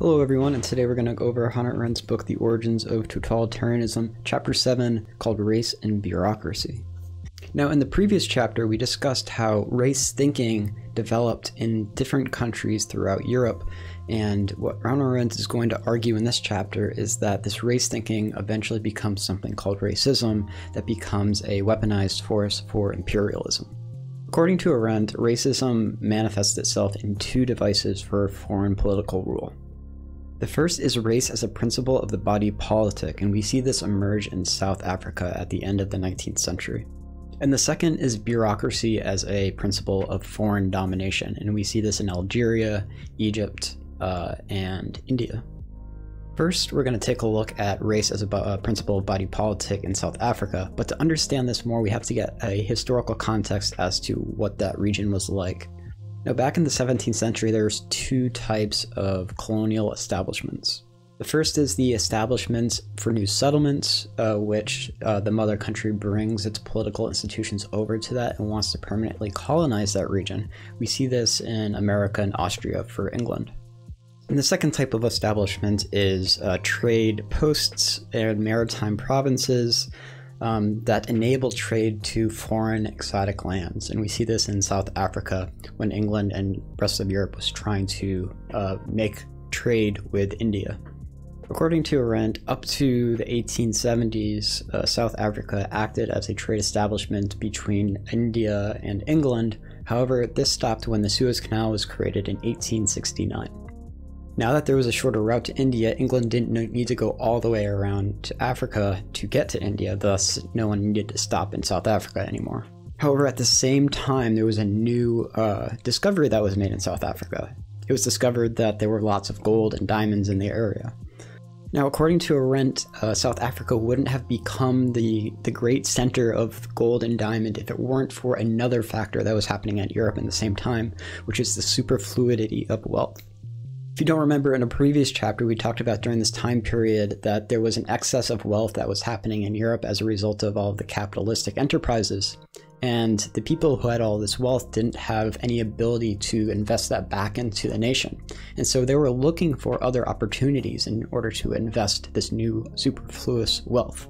Hello everyone, and today we're going to go over Hannah Arendt's book, The Origins of Totalitarianism, Chapter 7, called Race and Bureaucracy. Now, in the previous chapter, we discussed how race thinking developed in different countries throughout Europe, and what Hannah Arendt is going to argue in this chapter is that this race thinking eventually becomes something called racism that becomes a weaponized force for imperialism. According to Arendt, racism manifests itself in two devices for foreign political rule. The first is race as a principle of the body politic, and we see this emerge in South Africa at the end of the 19th century. And the second is bureaucracy as a principle of foreign domination, and we see this in Algeria, Egypt, and India. First, we're going to take a look at race as a principle of body politic in South Africa, but to understand this more, we have to get a historical context as to what that region was like. Now, back in the 17th century, there's two types of colonial establishments. The first is the establishments for new settlements, which the mother country brings its political institutions over to that and wants to permanently colonize that region. We see this in America and Austria for England. And the second type of establishment is trade posts and maritime provinces that enable trade to foreign exotic lands. And we see this in South Africa when England and the rest of Europe was trying to make trade with India. According to Arendt, up to the 1870s, South Africa acted as a trade establishment between India and England. However, this stopped when the Suez Canal was created in 1869. Now that there was a shorter route to India, England didn't need to go all the way around to Africa to get to India, thus no one needed to stop in South Africa anymore. However, at the same time, there was a new discovery that was made in South Africa. It was discovered that there were lots of gold and diamonds in the area. Now, according to Arendt, South Africa wouldn't have become the great center of gold and diamond if it weren't for another factor that was happening at Europe at the same time, which is the superfluidity of wealth. If you don't remember, in a previous chapter, we talked about during this time period that there was an excess of wealth that was happening in Europe as a result of all of the capitalistic enterprises. And the people who had all this wealth didn't have any ability to invest that back into the nation. And so they were looking for other opportunities in order to invest this new superfluous wealth.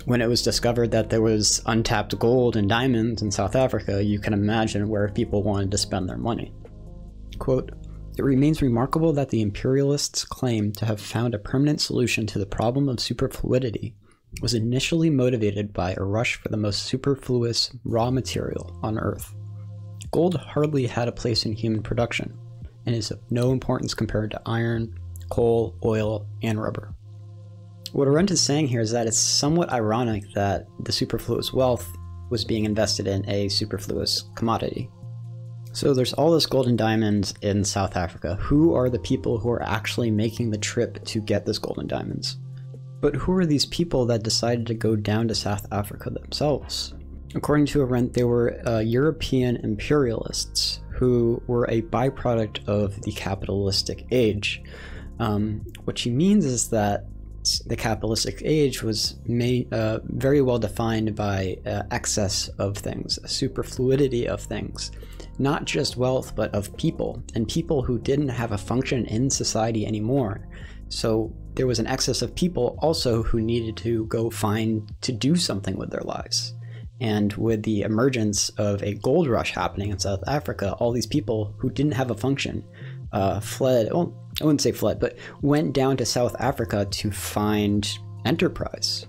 When it was discovered that there was untapped gold and diamonds in South Africa, you can imagine where people wanted to spend their money. Quote, "It remains remarkable that the imperialists' claim to have found a permanent solution to the problem of superfluidity was initially motivated by a rush for the most superfluous raw material on Earth. Gold hardly had a place in human production, and is of no importance compared to iron, coal, oil, and rubber." What Arendt is saying here is that it's somewhat ironic that the superfluous wealth was being invested in a superfluous commodity. So there's all this gold and diamonds in South Africa. Who are the people who are actually making the trip to get this gold and diamonds? But who are these people that decided to go down to South Africa themselves? According to Arendt, they were European imperialists who were a byproduct of the capitalistic age. What she means is that the capitalistic age was very well defined by excess of things, a superfluidity of things. Not just wealth, but of people, and people who didn't have a function in society anymore. So there was an excess of people also who needed to go find to do something with their lives. And with the emergence of a gold rush happening in South Africa, all these people who didn't have a function fled, well, I wouldn't say fled, but went down to South Africa to find enterprise.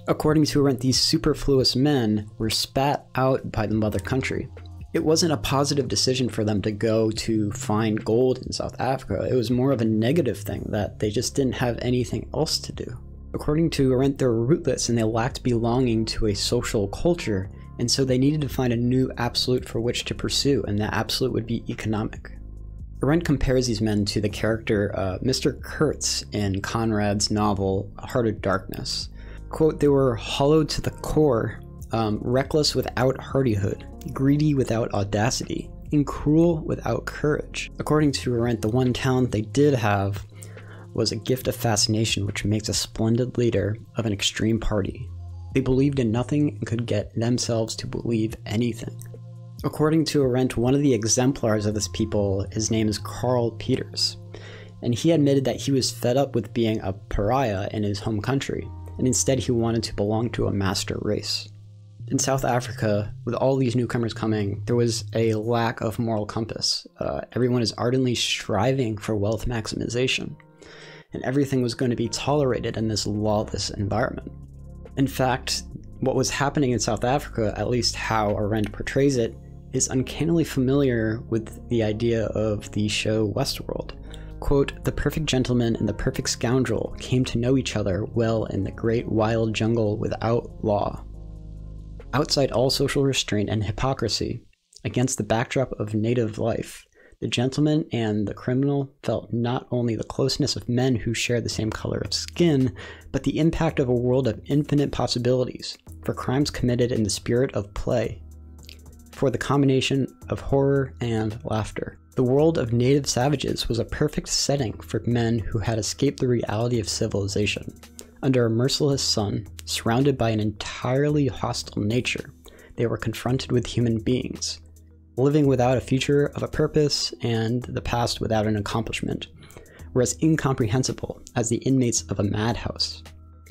According to Arendt, these superfluous men were spat out by the mother country. It wasn't a positive decision for them to go to find gold in South Africa. It was more of a negative thing that they just didn't have anything else to do. According to Arendt, they were rootless and they lacked belonging to a social culture, and so they needed to find a new absolute for which to pursue, and that absolute would be economic. Arendt compares these men to the character Mr. Kurtz in Conrad's novel Heart of Darkness. Quote, "They were hollowed to the core, reckless without hardihood, greedy without audacity, and cruel without courage." According to Arendt, the one talent they did have was a gift of fascination which makes a splendid leader of an extreme party. They believed in nothing and could get themselves to believe anything. According to Arendt, one of the exemplars of this people, his name is Karl Peters. and he admitted that he was fed up with being a pariah in his home country, and instead he wanted to belong to a master race. In South Africa, with all these newcomers coming, there was a lack of moral compass. Everyone is ardently striving for wealth maximization, and everything was going to be tolerated in this lawless environment. In fact, what was happening in South Africa, at least how Arendt portrays it, is uncannily familiar with the idea of the show Westworld. Quote, "The perfect gentleman and the perfect scoundrel came to know each other well in the great wild jungle without law. Outside all social restraint and hypocrisy, against the backdrop of native life, the gentleman and the criminal felt not only the closeness of men who shared the same color of skin, but the impact of a world of infinite possibilities, for crimes committed in the spirit of play, for the combination of horror and laughter. The world of native savages was a perfect setting for men who had escaped the reality of civilization. Under a merciless sun, surrounded by an entirely hostile nature, they were confronted with human beings, living without a future of a purpose and the past without an accomplishment, were as incomprehensible as the inmates of a madhouse."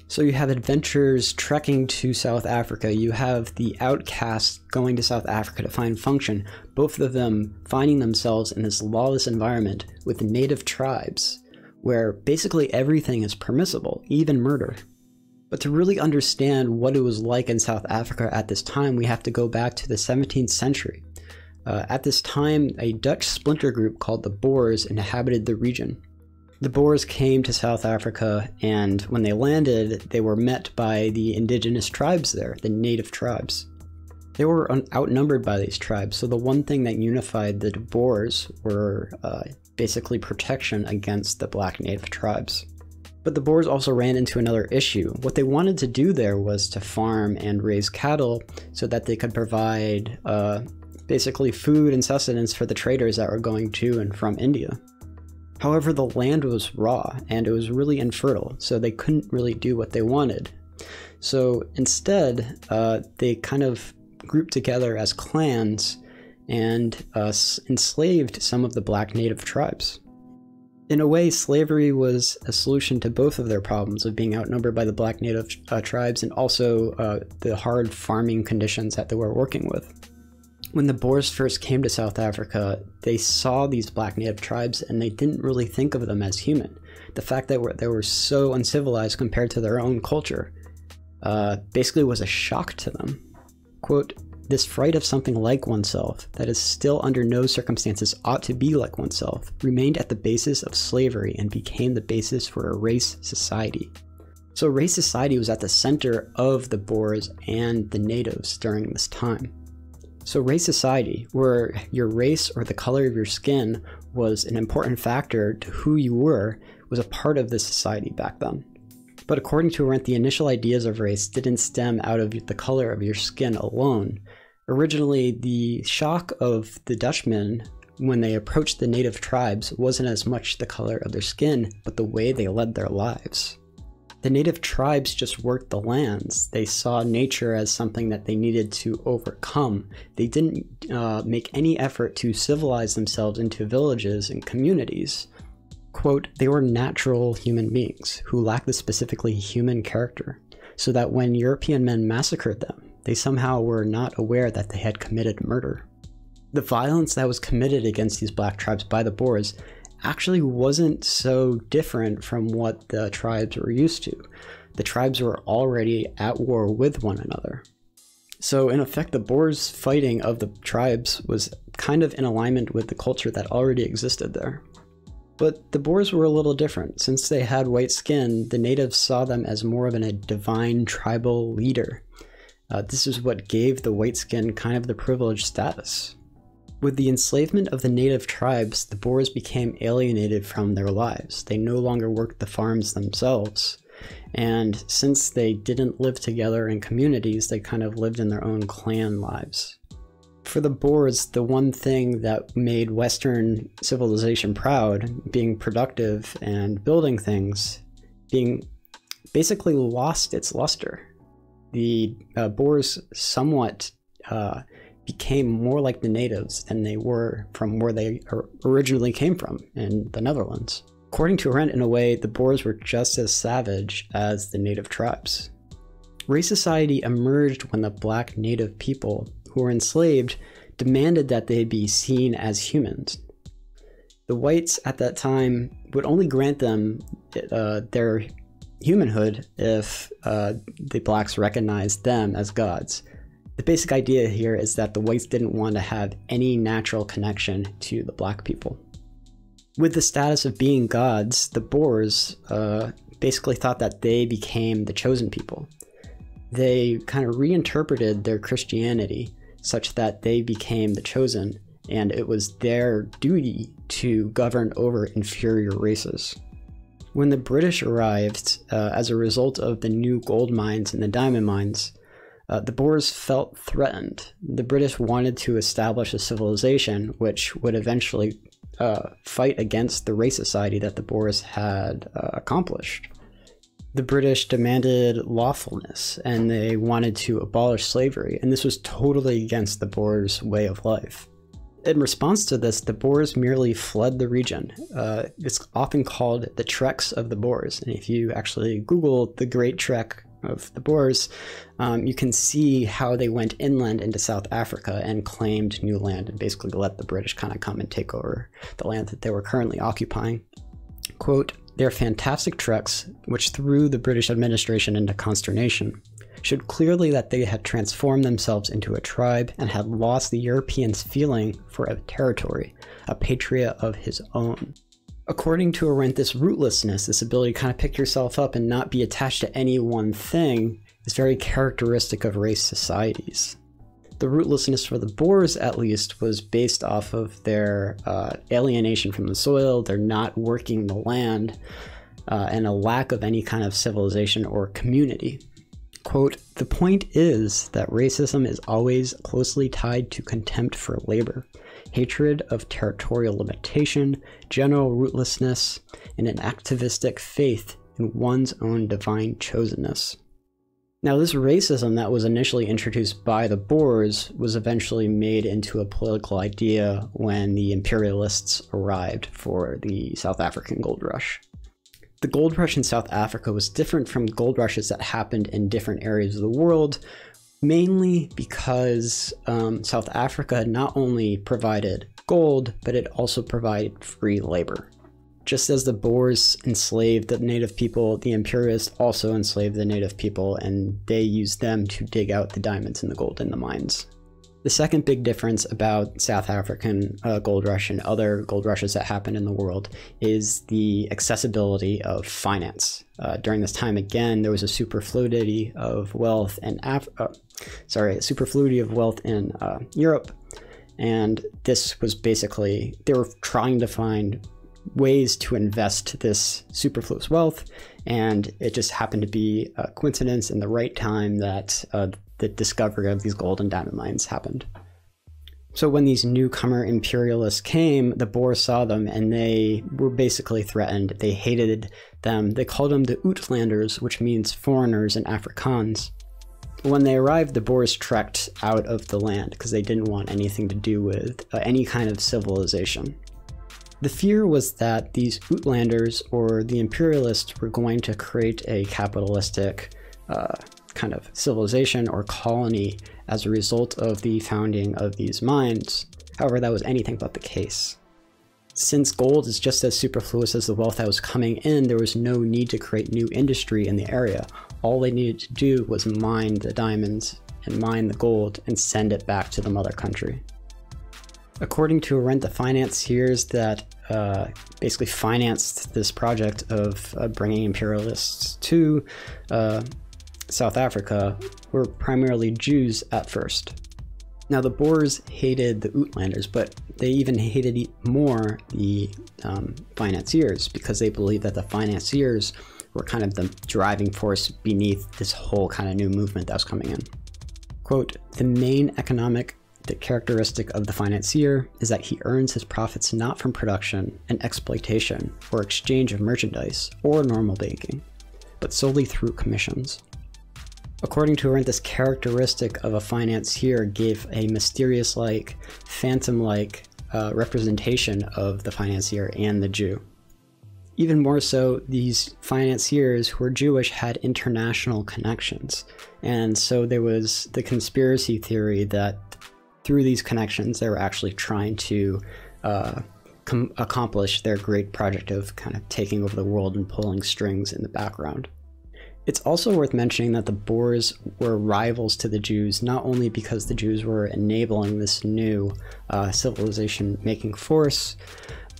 So you have adventurers trekking to South Africa, you have the outcasts going to South Africa to find function, both of them finding themselves in this lawless environment with native tribes, where basically everything is permissible, even murder. But to really understand what it was like in South Africa at this time, we have to go back to the 17th century. At this time, a Dutch splinter group called the Boers inhabited the region. The Boers came to South Africa, and when they landed, they were met by the indigenous tribes there, the native tribes. They were outnumbered by these tribes, so the one thing that unified the Boers were basically protection against the black native tribes. But the Boers also ran into another issue. What they wanted to do there was to farm and raise cattle so that they could provide basically food and sustenance for the traders that were going to and from India. However, the land was raw and it was really infertile, so they couldn't really do what they wanted. So instead, they kind of grouped together as clans and enslaved some of the black native tribes. In a way, slavery was a solution to both of their problems of being outnumbered by the black native tribes and also the hard farming conditions that they were working with. When the Boers first came to South Africa, they saw these black native tribes and they didn't really think of them as human. The fact that they were so uncivilized compared to their own culture basically was a shock to them. Quote, "This fright of something like oneself, that is still under no circumstances ought to be like oneself, remained at the basis of slavery and became the basis for a race society." So race society was at the center of the Boers and the natives during this time. So race society, where your race or the color of your skin was an important factor to who you were, was a part of this society back then. But according to Arendt, the initial ideas of race didn't stem out of the color of your skin alone. Originally, the shock of the Dutchmen when they approached the native tribes wasn't as much the color of their skin, but the way they led their lives. The native tribes just worked the lands. They saw nature as something that they needed to overcome. They didn't make any effort to civilize themselves into villages and communities. Quote, "They were natural human beings who lacked the specifically human character, so that when European men massacred them, they somehow were not aware that they had committed murder." The violence that was committed against these black tribes by the Boers actually wasn't so different from what the tribes were used to. The tribes were already at war with one another. So in effect, the Boers' fighting of the tribes was kind of in alignment with the culture that already existed there. But the Boers were a little different. Since they had white skin, the natives saw them as more of a divine tribal leader. This is what gave the white skin kind of the privileged status. With the enslavement of the native tribes, the Boers became alienated from their lives. They no longer worked the farms themselves. And since they didn't live together in communities, they kind of lived in their own clan lives. For the Boers, the one thing that made Western civilization proud, being productive and building things, basically lost its luster. The Boers somewhat became more like the natives than they were from where they originally came from in the Netherlands. According to Arendt, in a way, the Boers were just as savage as the native tribes. Race society emerged when the black native people who were enslaved demanded that they be seen as humans. The whites at that time would only grant them their humanhood if the blacks recognized them as gods. The basic idea here is that the whites didn't want to have any natural connection to the black people. With the status of being gods, the Boers basically thought that they became the chosen people. They kind of reinterpreted their Christianity such that they became the chosen, and it was their duty to govern over inferior races. When the British arrived, as a result of the new gold mines and the diamond mines, the Boers felt threatened. The British wanted to establish a civilization which would eventually fight against the race society that the Boers had accomplished. The British demanded lawfulness, and they wanted to abolish slavery, and this was totally against the Boers' way of life. In response to this, the Boers merely fled the region. It's often called the Treks of the Boers, and if you actually Google the Great Trek of the Boers, you can see how they went inland into South Africa and claimed new land and basically let the British kind of come and take over the land that they were currently occupying. Quote, "Their fantastic treks, which threw the British administration into consternation, showed clearly that they had transformed themselves into a tribe and had lost the Europeans' feeling for a territory, a patria of his own." According to Arendt, this rootlessness, this ability to kind of pick yourself up and not be attached to any one thing, is very characteristic of race societies. The rootlessness for the Boers, at least, was based off of their alienation from the soil, their not working the land, and a lack of any kind of civilization or community. Quote, "The point is that racism is always closely tied to contempt for labor, hatred of territorial limitation, general rootlessness, and an activistic faith in one's own divine chosenness." Now, this racism that was initially introduced by the Boers was eventually made into a political idea when the imperialists arrived for the South African gold rush. The gold rush in South Africa was different from gold rushes that happened in different areas of the world, mainly because South Africa not only provided gold, but it also provided free labor. Just as the Boers enslaved the native people, the imperialists also enslaved the native people, and they used them to dig out the diamonds and the gold in the mines. The second big difference about South African gold rush and other gold rushes that happened in the world is the accessibility of finance. During this time, again, there was a superfluity of wealth in Europe, and this was basically, they were trying to find ways to invest this superfluous wealth, and it just happened to be a coincidence in the right time that the discovery of these gold and diamond mines happened. So when these newcomer imperialists came, the Boers saw them and they were basically threatened. They hated them. They called them the Uitlanders, which means foreigners in Afrikaans. When they arrived, the Boers trekked out of the land because they didn't want anything to do with any kind of civilization. The fear was that these Uitlanders, or the imperialists, were going to create a capitalistic kind of civilization or colony as a result of the founding of these mines. However, that was anything but the case. Since gold is just as superfluous as the wealth that was coming in, there was no need to create new industry in the area. All they needed to do was mine the diamonds and mine the gold and send it back to the mother country. According to Arendt, the financiers that basically financed this project of bringing imperialists to South Africa were primarily Jews at first. Now, the Boers hated the Uitlanders, but they even hated more the financiers because they believed that the financiers were kind of the driving force beneath this whole kind of new movement that was coming in. Quote, "The main economic characteristic of the financier is that he earns his profits not from production and exploitation or exchange of merchandise or normal banking, but solely through commissions." According to Arendt, this characteristic of a financier gave a mysterious-like, phantom-like representation of the financier and the Jew. Even more so, these financiers who were Jewish had international connections. And so there was the conspiracy theory that through these connections, they were actually trying to accomplish their great project of kind of taking over the world and pulling strings in the background. It's also worth mentioning that the Boers were rivals to the Jews, not only because the Jews were enabling this new civilization-making force,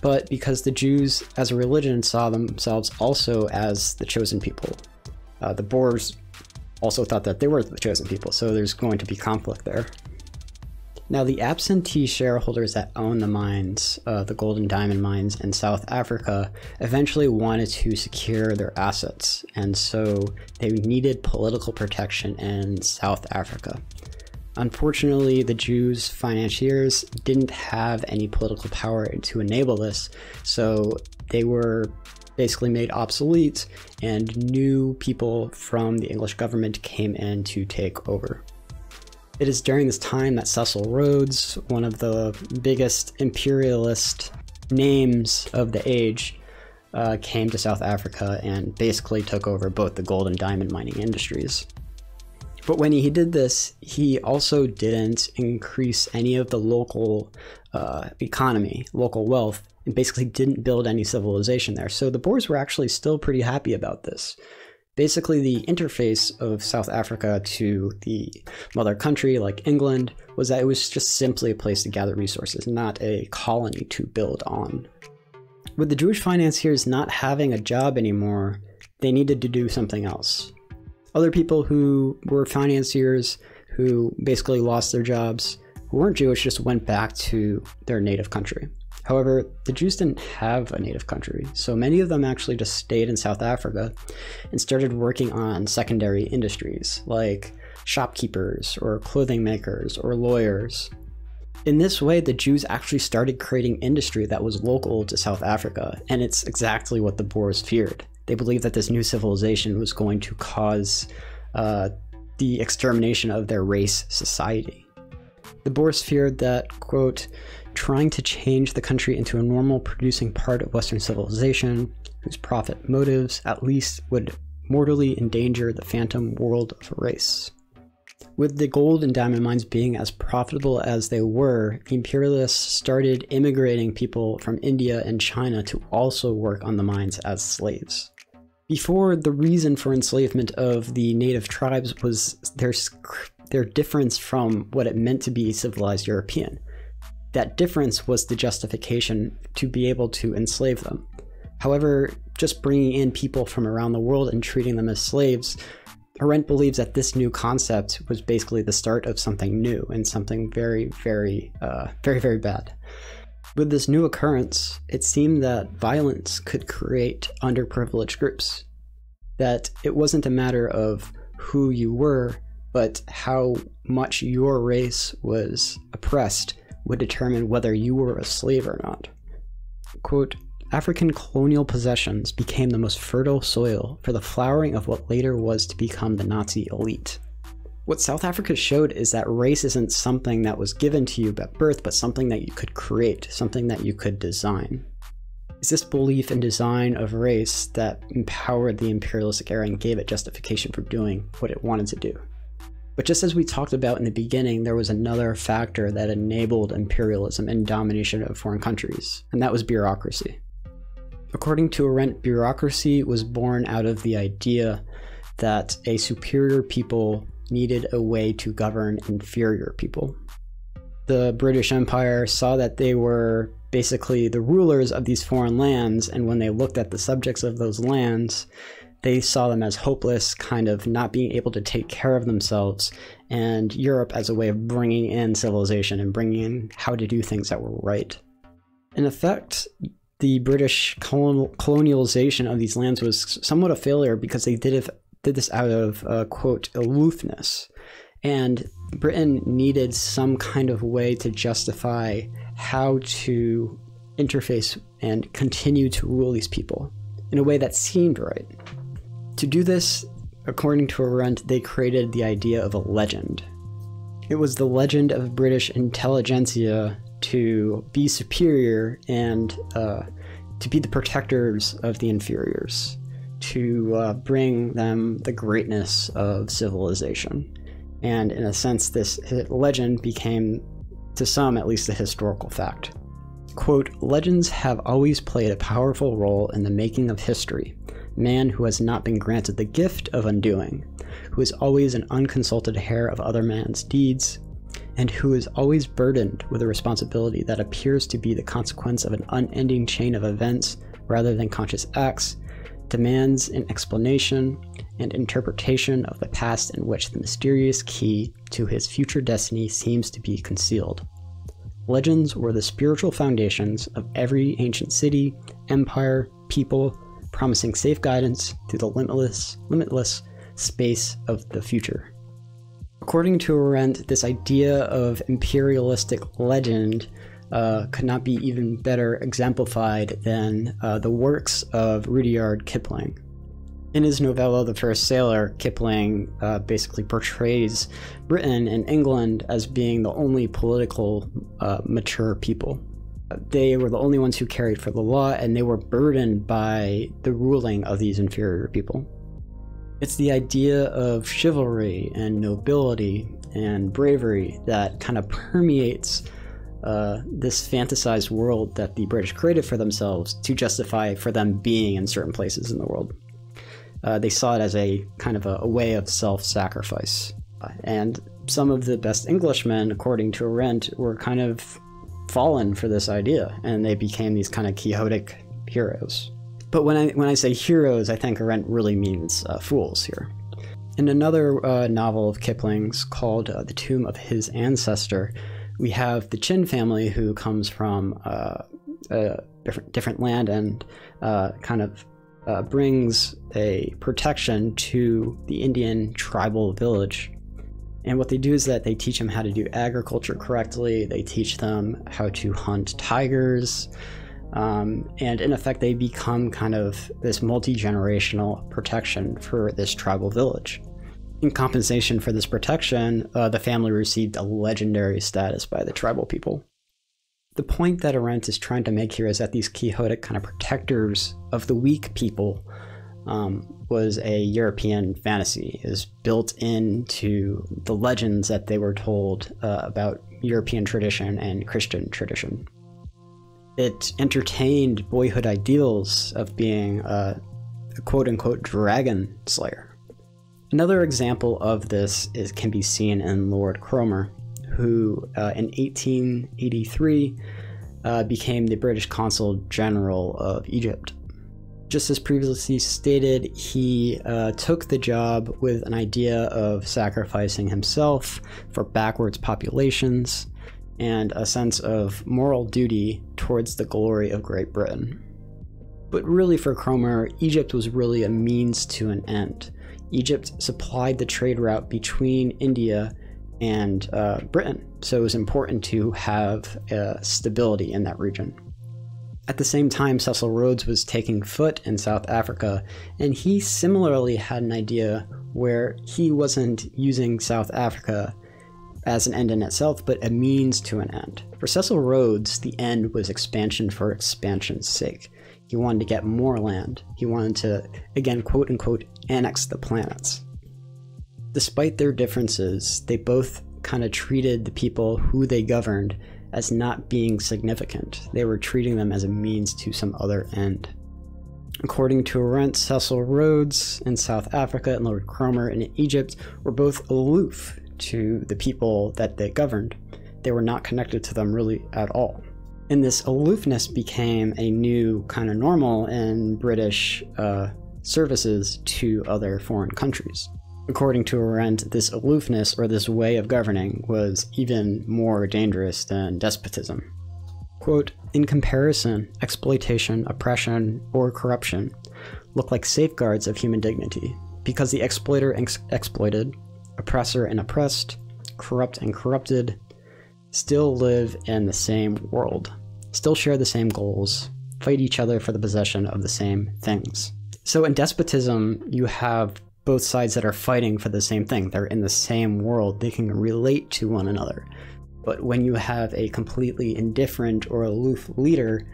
but because the Jews as a religion saw themselves also as the chosen people. The Boers also thought that they were the chosen people, so there's going to be conflict there. Now, the absentee shareholders that own the mines, the gold and diamond mines in South Africa, eventually wanted to secure their assets, and so they needed political protection in South Africa. Unfortunately, the Jews' financiers didn't have any political power to enable this, so they were basically made obsolete, and new people from the English government came in to take over. It is during this time that Cecil Rhodes, one of the biggest imperialist names of the age, came to South Africa and basically took over both the gold and diamond mining industries. But when he did this, he also didn't increase any of the local economy, local wealth, and basically didn't build any civilization there. So the Boers were actually still pretty happy about this. Basically, the interface of South Africa to the mother country, like England, was that it was just simply a place to gather resources, not a colony to build on. With the Jewish financiers not having a job anymore, they needed to do something else. Other people who were financiers, who basically lost their jobs, who weren't Jewish, just went back to their native country. However, the Jews didn't have a native country, so many of them actually just stayed in South Africa and started working on secondary industries like shopkeepers or clothing makers or lawyers. In this way, the Jews actually started creating industry that was local to South Africa, and it's exactly what the Boers feared. They believed that this new civilization was going to cause the extermination of their race society. The Boers feared that, quote, trying to change the country into a normal producing part of Western civilization, whose profit motives at least would mortally endanger the phantom world of a race. With the gold and diamond mines being as profitable as they were, imperialists started immigrating people from India and China to also work on the mines as slaves. Before, the reason for enslavement of the native tribes was their difference from what it meant to be civilized European. That difference was the justification to be able to enslave them. However, just bringing in people from around the world and treating them as slaves, Arendt believes that this new concept was basically the start of something new and something very, very bad. With this new occurrence, it seemed that violence could create underprivileged groups. That it wasn't a matter of who you were, but how much your race was oppressed would determine whether you were a slave or not. Quote, African colonial possessions became the most fertile soil for the flowering of what later was to become the Nazi elite. What South Africa showed is that race isn't something that was given to you at birth, but something that you could create, something that you could design. It's this belief in design of race that empowered the imperialistic era and gave it justification for doing what it wanted to do. But just as we talked about in the beginning, there was another factor that enabled imperialism and domination of foreign countries, and that was bureaucracy. According to Arendt, bureaucracy was born out of the idea that a superior people needed a way to govern inferior people. The British Empire saw that they were basically the rulers of these foreign lands, and when they looked at the subjects of those lands, they saw them as hopeless, kind of not being able to take care of themselves, and Europe as a way of bringing in civilization and bringing in how to do things that were right. In effect, the British colonialization of these lands was somewhat a failure because they did this out of, quote, aloofness. And Britain needed some kind of way to justify how to interface and continue to rule these people in a way that seemed right. To do this, according to Arendt, they created the idea of a legend. It was the legend of British intelligentsia to be superior and to be the protectors of the inferiors, to bring them the greatness of civilization. And in a sense, this legend became, to some at least, a historical fact. Quote, legends have always played a powerful role in the making of history. Man who has not been granted the gift of undoing, who is always an unconsulted heir of other man's deeds, and who is always burdened with a responsibility that appears to be the consequence of an unending chain of events rather than conscious acts, demands an explanation and interpretation of the past in which the mysterious key to his future destiny seems to be concealed. Legends were the spiritual foundations of every ancient city, empire, people, promising safe guidance through the limitless space of the future. According to Arendt, this idea of imperialistic legend could not be even better exemplified than the works of Rudyard Kipling. In his novella, The First Sailor, Kipling basically portrays Britain and England as being the only political mature people. They were the only ones who carried for the law, and they were burdened by the ruling of these inferior people. It's the idea of chivalry and nobility and bravery that kind of permeates this fantasized world that the British created for themselves to justify for them being in certain places in the world. They saw it as a kind of a way of self-sacrifice. And some of the best Englishmen, according to Arendt, were kind of fallen for this idea, and they became these kind of Quixotic heroes. But when I say heroes, I think Arendt really means fools here. In another novel of Kipling's called The Tomb of His Ancestor, we have the Chin family, who comes from a different land and kind of brings a protection to the Indian tribal village. And what they do is that they teach them how to do agriculture correctly, they teach them how to hunt tigers, and in effect they become kind of this multi-generational protection for this tribal village. In compensation for this protection, the family received a legendary status by the tribal people. The point that Arendt is trying to make here is that these Quixotic kind of protectors of the weak people was a European fantasy, is built into the legends that they were told about European tradition and Christian tradition. It entertained boyhood ideals of being a quote-unquote dragon slayer. Another example of this can be seen in Lord Cromer, who in 1883 became the British Consul General of Egypt. Just as previously stated, he took the job with an idea of sacrificing himself for backwards populations and a sense of moral duty towards the glory of Great Britain. But really for Cromer, Egypt was really a means to an end. Egypt supplied the trade route between India and Britain, so it was important to have stability in that region. At the same time, Cecil Rhodes was taking foot in South Africa, and he similarly had an idea where he wasn't using South Africa as an end in itself, but a means to an end. For Cecil Rhodes, the end was expansion for expansion's sake. He wanted to get more land. He wanted to, again, quote-unquote, annex the planets. Despite their differences, they both kind of treated the people who they governed as not being significant. They were treating them as a means to some other end. According to Arendt, Cecil Rhodes in South Africa and Lord Cromer in Egypt were both aloof to the people that they governed. They were not connected to them really at all. And this aloofness became a new kind of normal in British services to other foreign countries. According to Arendt, this aloofness, or this way of governing, was even more dangerous than despotism. Quote, in comparison, exploitation, oppression, or corruption look like safeguards of human dignity, because the exploiter and exploited, oppressor and oppressed, corrupt and corrupted, still live in the same world, still share the same goals, fight each other for the possession of the same things. So in despotism, you have both sides that are fighting for the same thing. They're in the same world. They can relate to one another. But when you have a completely indifferent or aloof leader,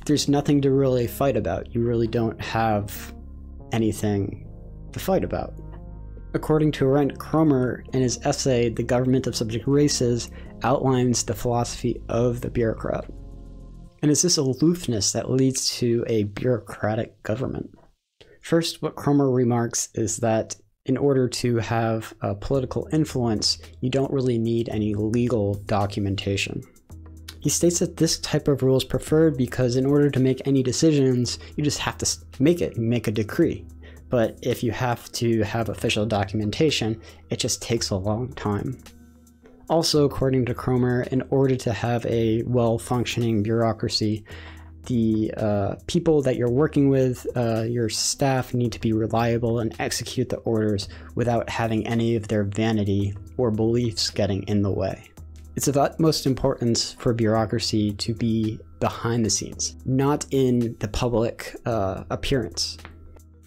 there's nothing to really fight about. You really don't have anything to fight about. According to Arendt, Cromer, in his essay, The Government of Subject Races, outlines the philosophy of the bureaucrat. And it's this aloofness that leads to a bureaucratic government. First, what Cromer remarks is that in order to have a political influence, you don't really need any legal documentation. He states that this type of rule is preferred because in order to make any decisions, you just have to make a decree. But if you have to have official documentation, it just takes a long time. Also, according to Cromer, in order to have a well-functioning bureaucracy, the people that you're working with, your staff, need to be reliable and execute the orders without having any of their vanity or beliefs getting in the way. It's of utmost importance for bureaucracy to be behind the scenes, not in the public appearance.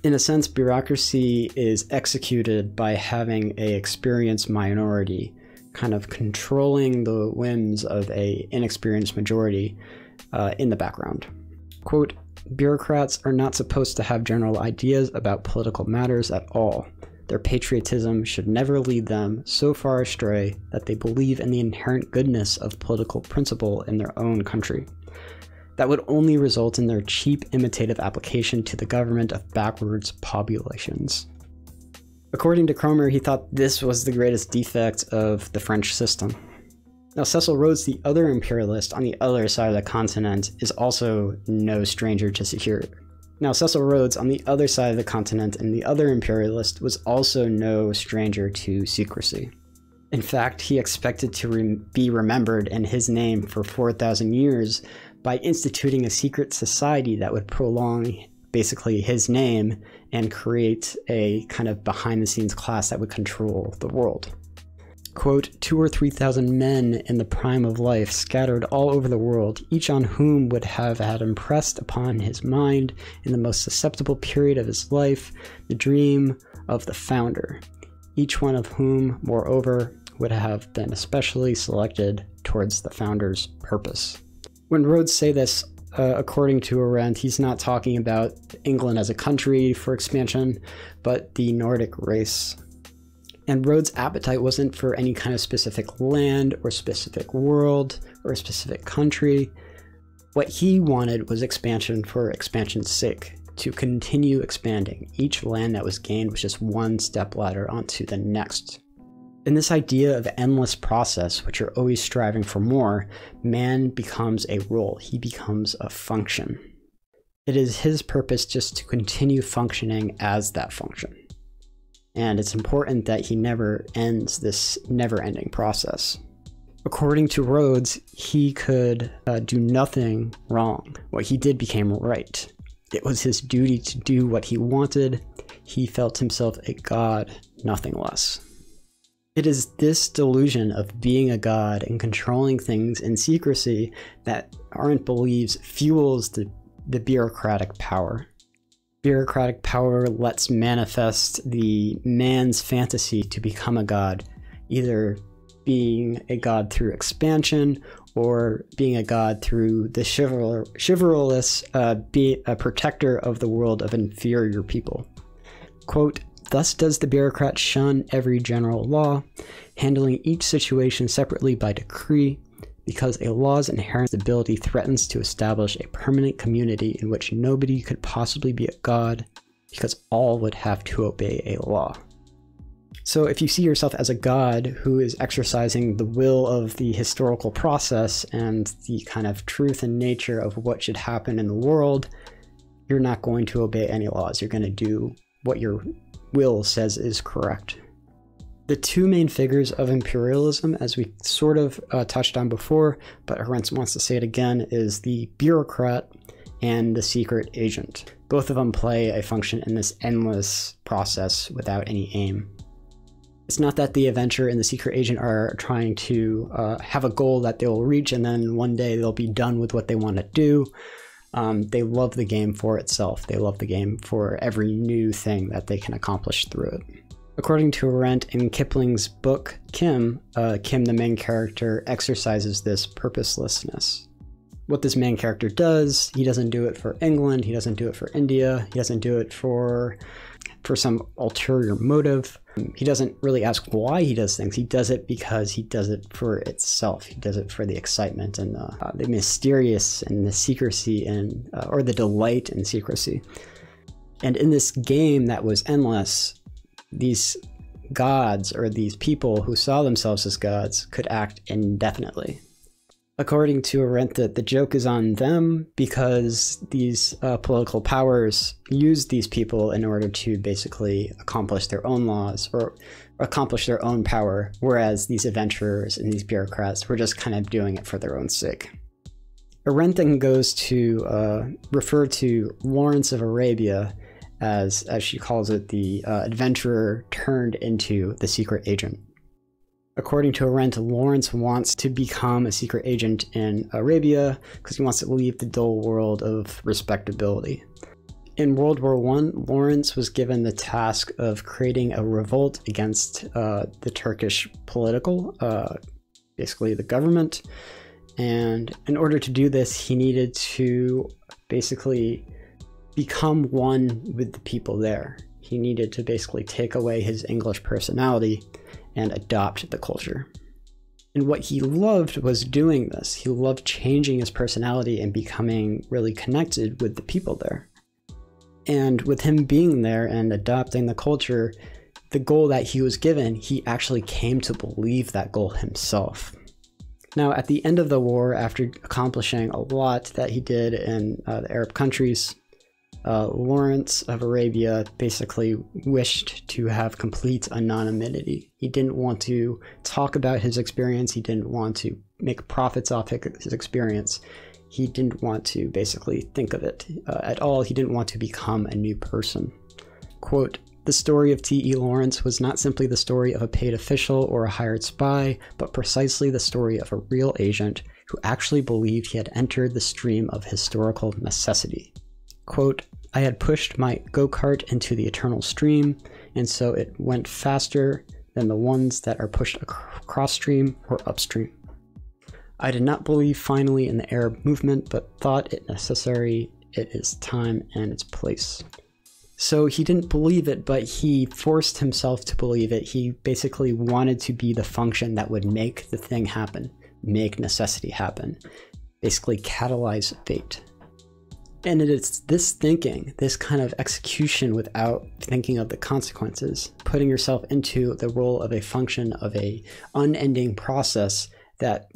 In a sense, bureaucracy is executed by having an experienced minority kind of controlling the whims of an inexperienced majority in the background. Quote, bureaucrats are not supposed to have general ideas about political matters at all. Their patriotism should never lead them so far astray that they believe in the inherent goodness of political principle in their own country. That would only result in their cheap imitative application to the government of backwards populations. According to Cromer, he thought this was the greatest defect of the French system. Now, Cecil Rhodes, the other imperialist on the other side of the continent, is also no stranger to security. Now, Cecil Rhodes, on the other side of the continent and the other imperialist, was also no stranger to secrecy. In fact, he expected to be remembered in his name for 4,000 years by instituting a secret society that would prolong basically his name and create a kind of behind-the-scenes class that would control the world. Quote, 2,000 or 3,000 men in the prime of life scattered all over the world, each on whom would have had impressed upon his mind in the most susceptible period of his life the dream of the founder, each one of whom, moreover, would have been especially selected towards the founder's purpose. When Rhodes say this, according to Arendt, he's not talking about England as a country for expansion, but the Nordic race. And Rhodes' appetite wasn't for any kind of specific land or specific world or a specific country. What he wanted was expansion for expansion's sake, to continue expanding. Each land that was gained was just one step ladder onto the next. In this idea of endless process, which you're always striving for more, man becomes a role. He becomes a function. It is his purpose just to continue functioning as that function. And it's important that he never ends this never-ending process. According to Rhodes, he could do nothing wrong. What he did became right. It was his duty to do what he wanted. He felt himself a god, nothing less. It is this delusion of being a god and controlling things in secrecy that Arendt believes fuels the bureaucratic power. Bureaucratic power lets manifest the man's fantasy to become a god, either being a god through expansion or being a god through the chivalrous, be a protector of the world of inferior people. Quote, thus does the bureaucrat shun every general law, handling each situation separately by decree, because a law's inherent stability threatens to establish a permanent community in which nobody could possibly be a god, because all would have to obey a law. So if you see yourself as a god who is exercising the will of the historical process and the kind of truth and nature of what should happen in the world, you're not going to obey any laws. You're going to do what your will says is correct. The two main figures of imperialism, as we sort of touched on before, but Arendt wants to say it again, is the bureaucrat and the secret agent. Both of them play a function in this endless process without any aim. It's not that the adventurer and the secret agent are trying to have a goal that they will reach and then one day they'll be done with what they want to do. They love the game for itself. They love the game for every new thing that they can accomplish through it. According to Arendt in Kipling's book, Kim, the main character, exercises this purposelessness. what this main character does. He doesn't do it for England, he doesn't do it for India, he doesn't do it for some ulterior motive. He doesn't really ask why he does things. He does it because he does it for itself. He does it for the excitement and the mysterious and the secrecy and or the delight in secrecy. And in this game that was endless, these gods, or these people who saw themselves as gods, could act indefinitely. According to Arendt, the joke is on them because these political powers use these people in order to basically accomplish their own laws or accomplish their own power, whereas these adventurers and these bureaucrats were just kind of doing it for their own sake. Arendt then goes to refer to Lawrence of Arabia as she calls it, the adventurer turned into the secret agent. According to Arendt, Lawrence wants to become a secret agent in Arabia because he wants to leave the dull world of respectability. In World War I, Lawrence was given the task of creating a revolt against the Turkish political, basically the government. And in order to do this, he needed to basically become one with the people there. He needed to basically take away his English personality and adopt the culture. And what he loved was doing this. He loved changing his personality and becoming really connected with the people there. And with him being there and adopting the culture, the goal that he was given, he actually came to believe that goal himself. Now, at the end of the war, after accomplishing a lot that he did in the Arab countries, Lawrence of Arabia basically wished to have complete anonymity. He didn't want to talk about his experience. He didn't want to make profits off his experience. He didn't want to basically think of it at all. He didn't want to become a new person. Quote, "The story of T.E. Lawrence was not simply the story of a paid official or a hired spy, but precisely the story of a real agent who actually believed he had entered the stream of historical necessity. Quote, I had pushed my go-kart into the eternal stream, and so it went faster than the ones that are pushed cross-stream or upstream. I did not believe finally in the Arab movement, but thought it necessary, it is time and its place." So he didn't believe it, but he forced himself to believe it. He basically wanted to be the function that would make the thing happen, make necessity happen, basically catalyze fate. And it's this thinking, this kind of execution without thinking of the consequences, putting yourself into the role of a function of a unending process that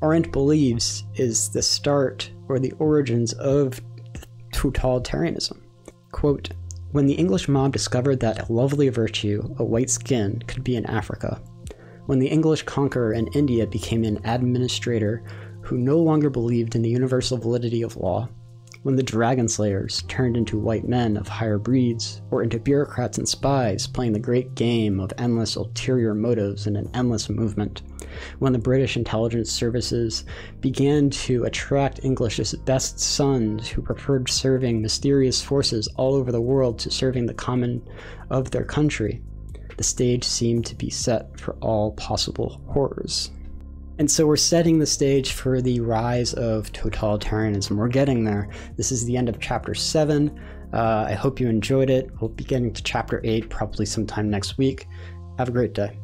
Arendt believes is the start or the origins of totalitarianism. Quote, "When the English mob discovered that a lovely virtue, a white skin, could be in Africa, when the English conqueror in India became an administrator who no longer believed in the universal validity of law, when the dragon slayers turned into white men of higher breeds, or into bureaucrats and spies playing the great game of endless ulterior motives in an endless movement, when the British intelligence services began to attract English's best sons who preferred serving mysterious forces all over the world to serving the common of their country, the stage seemed to be set for all possible horrors." And so we're setting the stage for the rise of totalitarianism. We're getting there. This is the end of chapter 7. I hope you enjoyed it. We'll be getting to chapter 8 probably sometime next week. Have a great day.